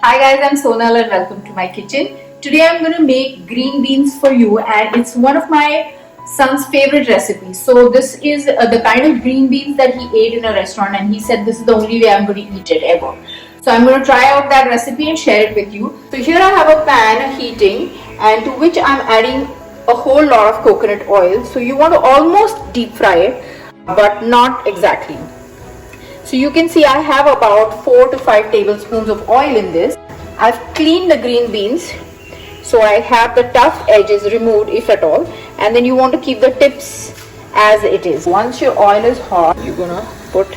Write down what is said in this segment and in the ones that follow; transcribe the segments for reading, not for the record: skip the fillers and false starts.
Hi guys, I'm Sonal and welcome to my kitchen. Today I'm going to make green beans for you, and it's one of my son's favorite recipes. So this is the kind of green beans that he ate in a restaurant, and he said this is the only way I'm going to eat it ever. So I'm going to try out that recipe and share it with you. So here I have a pan heating, and to which I'm adding a whole lot of coconut oil. So you want to almost deep fry it, but not exactly. So you can see I have about 4 to 5 tablespoons of oil in this. I've cleaned the green beans, so I have the tough edges removed if at all, and then you want to keep the tips as it is. Once your oil is hot, you're gonna put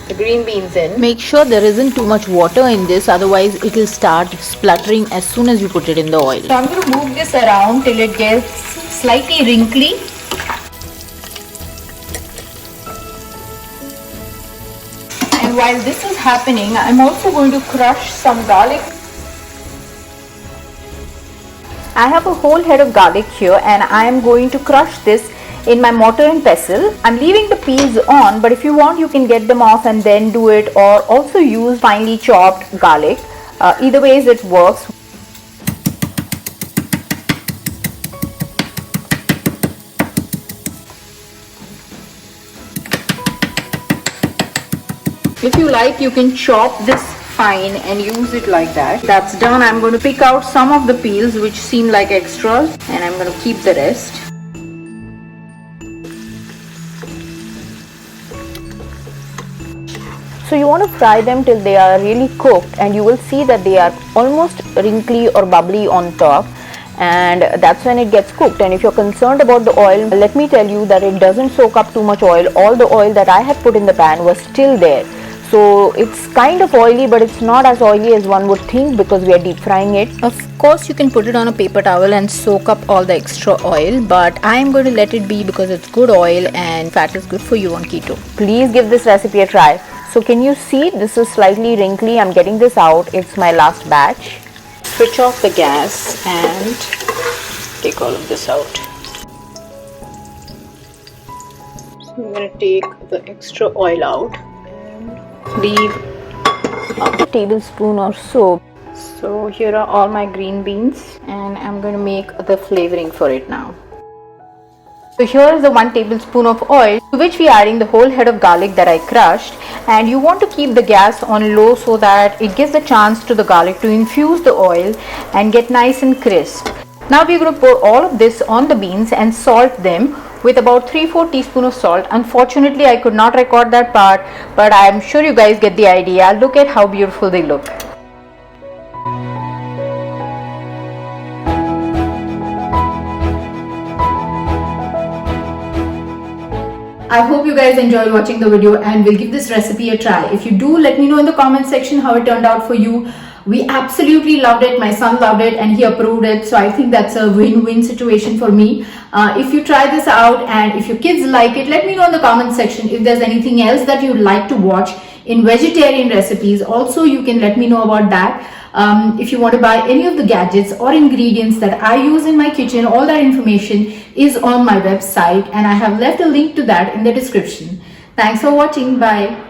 the green beans in. Make sure there isn't too much water in this, otherwise it will start spluttering as soon as you put it in the oil. So I'm gonna move this around till it gets slightly wrinkly. And while this is happening, I'm also going to crush some garlic. I have a whole head of garlic here, and I am going to crush this in my mortar and pestle. I'm leaving the peels on, but if you want you can get them off and then do it, or also use finely chopped garlic. Either ways it works. If you like, you can chop this fine and use it like that. That's done. I'm going to pick out some of the peels which seem like extras, and I'm going to keep the rest. So you want to fry them till they are really cooked, and you will see that they are almost wrinkly or bubbly on top, and that's when it gets cooked. And if you're concerned about the oil, let me tell you that it doesn't soak up too much oil. All the oil that I had put in the pan was still there. So it's kind of oily, but it's not as oily as one would think because we are deep frying it. Of course you can put it on a paper towel and soak up all the extra oil, but I am going to let it be because it's good oil and fat is good for you on keto. Please give this recipe a try. So can you see this is slightly wrinkly? I'm getting this out. It's my last batch. Switch off the gas and take all of this out. So I'm going to take the extra oil out. Leave a tablespoon or so. So here are all my green beans, and I'm going to make the flavoring for it now. So here is the 1 tablespoon of oil, to which we are adding the whole head of garlic that I crushed, and you want to keep the gas on low so that it gives the chance to the garlic to infuse the oil and get nice and crisp. Now we're going to pour all of this on the beans and salt them with about 3-4 teaspoons of salt. Unfortunately, I could not record that part, but I'm sure you guys get the idea. Look at how beautiful they look. I hope you guys enjoyed watching the video and will give this recipe a try. If you do, let me know in the comment section how it turned out for you. We absolutely loved it. My son loved it and he approved it. So I think that's a win-win situation for me. If you try this out and if your kids like it, let me know in the comment section if there's anything else that you'd like to watch in vegetarian recipes. Also, you can let me know about that. If you want to buy any of the gadgets or ingredients that I use in my kitchen, all that information is on my website, and I have left a link to that in the description. Thanks for watching. Bye.